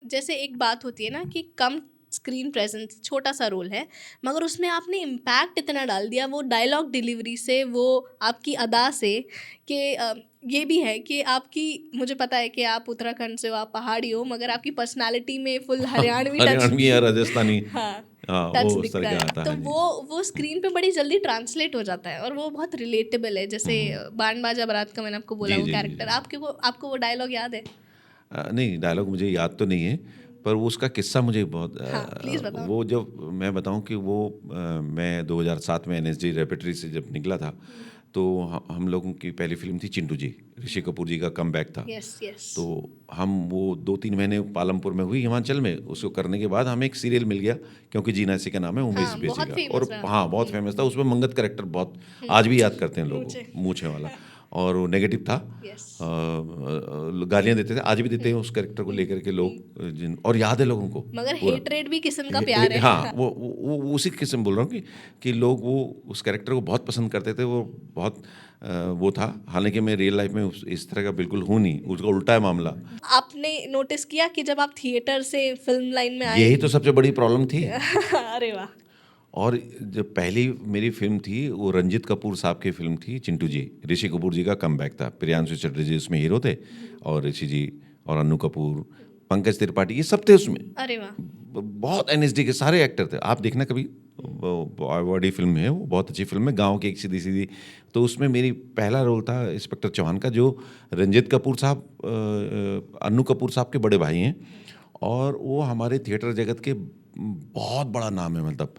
जैसे एक बात होती है ना कि कम स्क्रीन प्रेजेंस, छोटा सा रोल है, मगर उसमें आपने इम्पैक्ट इतना डाल दिया वो डायलॉग डिलीवरी से, वो आपकी अदा से, कि ये भी है कि आपकी, मुझे पता है कि आप उत्तराखंड से हो, आप पहाड़ी हो, मगर आपकी पर्सनालिटी में फुल हरियाणवी टच हरियाणवी या राजस्थानी, हाँ, हाँ टच वो उस दिखता तरह का है, आता है। तो हाँ जी। वो स्क्रीन पे बड़ी जल्दी ट्रांसलेट हो जाता है और वो बहुत रिलेटेबल है। जैसे बाण बाजा बारात का मैंने आपको बोला जी वो जी जी कैरेक्टर, जी। आपको वो डायलॉग याद है? नहीं, डायलॉग मुझे याद तो नहीं है, पर वो उसका किस्सा मुझे बहुत हाँ प्लीज़ बताओ। वो जब मैं बताऊँ कि वो मैं 2007 में एनएसडी रेपेटरी से जब निकला था, तो हम लोगों की पहली फ़िल्म थी चिंटू जी, ऋषि कपूर जी का कमबैक था। Yes yes. तो हम वो 2-3 महीने पालमपुर में हुई हिमाचल में, उसको करने के बाद हमें एक सीरियल मिल गया, क्योंकि जीना इसी का नाम है, उमेश हाँ बेसी बहुत का, फेमस और रहा। हाँ, बहुत फ़ेमस था। उसमें मंगत कैरेक्टर बहुत आज भी याद करते हैं लोग, वो मूंछें। मूंछें वाला, और वो नेगेटिव था। यस। गालियाँ देते थे, आज भी देते हैं उस कैरेक्टर को लेकर के लोग, जिन और याद है लोगों को मगर पूरा। हेटरेट भी किस्म का प्यार है। हाँ, वो उसी किस्म बोल रहा हूँ कि लोग वो उस कैरेक्टर को बहुत पसंद करते थे, वो बहुत वो था। हालाँकि मैं रियल लाइफ़ में इस तरह का बिल्कुल हूँ नहीं, उसका उल्टा है मामला। आपने नोटिस किया कि जब आप थिएटर से फिल्म लाइन में आए? यही तो सबसे बड़ी प्रॉब्लम थी। अरे वाह। और जब पहली मेरी फ़िल्म थी, वो रंजीत कपूर साहब की फ़िल्म थी चिंटू जी, ऋषि कपूर जी का कमबैक था। प्रियांशु चटर्जी उसमें हीरो थे, और ऋषि जी और अन्नू कपूर, पंकज त्रिपाठी, ये सब थे उसमें। अरे वाह। बहुत एनएसडी के सारे एक्टर थे, आप देखना कभी, बॉडी फिल्म है वो, बहुत अच्छी फिल्म है, गांव की एक सीधी सीधी। तो उसमें मेरी पहला रोल था इंस्पेक्टर चौहान का, जो रंजीत कपूर साहब अन्नू कपूर साहब के बड़े भाई हैं, और वो हमारे थिएटर जगत के बहुत बड़ा नाम है। मतलब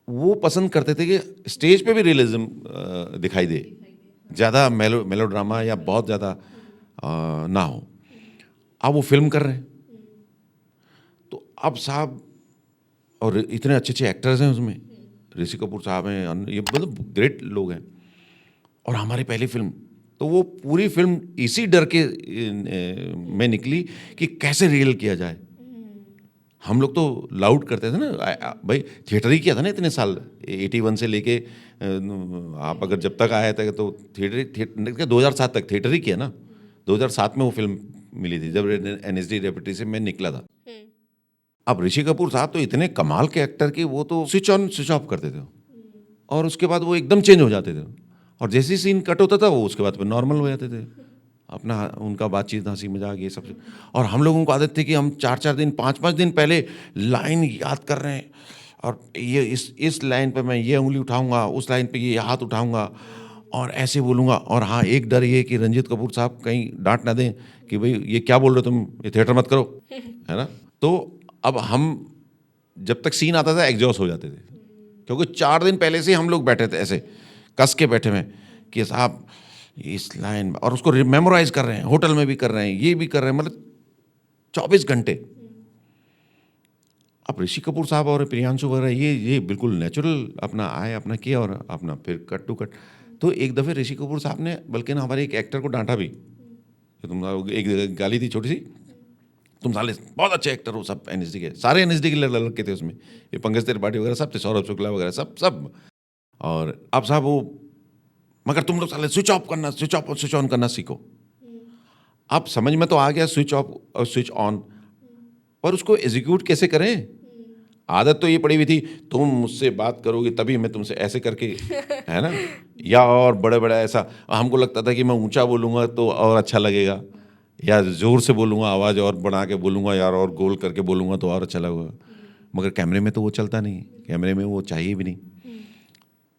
वो पसंद करते थे कि स्टेज पे भी रियलिज्म दिखाई दे, ज़्यादा मेलोड्रामा या बहुत ज़्यादा ना हो। अब वो फिल्म कर रहे हैं, तो अब साहब, और इतने अच्छे अच्छे एक्टर्स हैं उसमें, ऋषि कपूर साहब हैं, ये मतलब ग्रेट लोग हैं, और हमारी पहली फिल्म। तो वो पूरी फिल्म इसी डर के में निकली कि कैसे रियल किया जाए। हम लोग तो लाउड करते थे ना, भाई थिएटर ही किया था ना इतने साल, 81 से लेके आप अगर जब तक आए थे तो थिएटर 2007 तक थिएटर ही किया ना। 2007 में वो फिल्म मिली थी, जब एनएसडी रेपेटरी से मैं निकला था। अब ऋषि कपूर साहब तो इतने कमाल के एक्टर कि वो तो स्विच ऑन स्विच ऑफ करते थे, और उसके बाद वो एकदम चेंज हो जाते थे, और जैसे ही सीन कट होता था वो उसके बाद फिर नॉर्मल हो जाते थे, अपना उनका बातचीत, हंसी मजाक, ये सब। और हम लोगों को आदत थी कि हम 4-4 दिन, 5-5 दिन पहले लाइन याद कर रहे हैं, और ये इस लाइन पे मैं ये उंगली उठाऊंगा, उस लाइन पे ये हाथ उठाऊंगा, और ऐसे बोलूंगा। और हाँ, एक डर ये कि रंजीत कपूर साहब कहीं डांट ना दें कि भाई ये क्या बोल रहे हो तुम, ये थिएटर मत करो, है ना। तो अब हम जब तक सीन आता था एग्जॉस्ट हो जाते थे, क्योंकि 4 दिन पहले से हम लोग बैठे थे ऐसे कस के बैठे हुए कि साहब इस लाइन, और उसको मेमोराइज कर रहे हैं, होटल में भी कर रहे हैं, ये भी कर रहे हैं, मतलब 24 घंटे। अब ऋषि कपूर साहब और प्रियांशु वगैरह ये बिल्कुल नेचुरल अपना आए, अपना किया, और अपना फिर कट टू कट। तो एक दफ़े ऋषि कपूर साहब ने बल्कि ना हमारे एक एक्टर को डांटा भी, कि तुम, एक गाली थी छोटी सी, तुम साले बहुत अच्छे एक्टर हो, सब एनएसडी के, सारे एनएसडी के लड़के थे उसमें, ये पंकज त्रिपाठी वगैरह सब थे, सौरभ शुक्ला वगैरह सब सब। और अब साहब वो, मगर तुम लोग साले स्विच ऑफ करना, स्विच ऑफ और स्विच ऑन करना सीखो। अब समझ में तो आ गया स्विच ऑफ और स्विच ऑन, पर उसको एग्जीक्यूट कैसे करें। आदत तो ये पड़ी हुई थी, तुम मुझसे बात करोगे तभी मैं तुमसे ऐसे करके, है ना, या और बड़े बड़ा ऐसा। हमको लगता था कि मैं ऊंचा बोलूँगा तो और अच्छा लगेगा, या ज़ोर से बोलूँगा, आवाज़ और बढ़ा के बोलूँगा यार, और गोल करके बोलूँगा तो और अच्छा लगेगा। मगर कैमरे में तो वो चलता नहीं, कैमरे में वो चाहिए भी नहीं।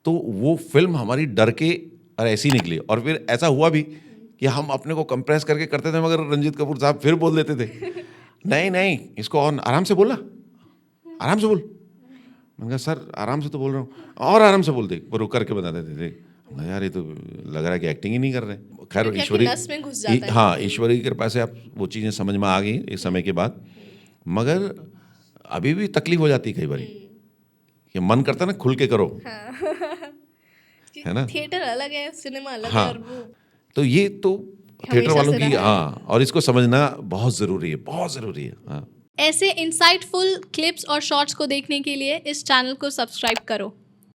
तो वो फिल्म हमारी डर के और ऐसी निकली, और फिर ऐसा हुआ भी कि हम अपने को कंप्रेस करके करते थे, मगर रंजीत कपूर साहब फिर बोल देते थे, नहीं नहीं इसको और आराम से बोलना, आराम से बोल। मैंने कहा सर आराम से तो बोल रहा हूँ, और आराम से बोल दे, पर वो करके बता देते थे। यार ये तो लग रहा है कि एक्टिंग ही नहीं कर रहे। खैर क्योंकि आपकी ईश्वरी, नस में घुस जाता है। हाँ ईश्वरी की कृपा से आप वो चीज़ें समझ में आ गई एक समय के बाद, मगर अभी भी तकलीफ हो जाती है कई बार, कि मन करता ना खुल के करो, है ना। थिएटर अलग है, सिनेमा अलग है, और हाँ, वो तो ये तो थिएटर हमेशा वालों से की, रहा है। हाँ, और इसको समझना बहुत ज़रूरी है, बहुत ज़रूरी है। हाँ, ऐसे इंसाइटफुल क्लिप्स और शॉर्ट्स को देखने के लिए इस चैनल को सब्सक्राइब करो।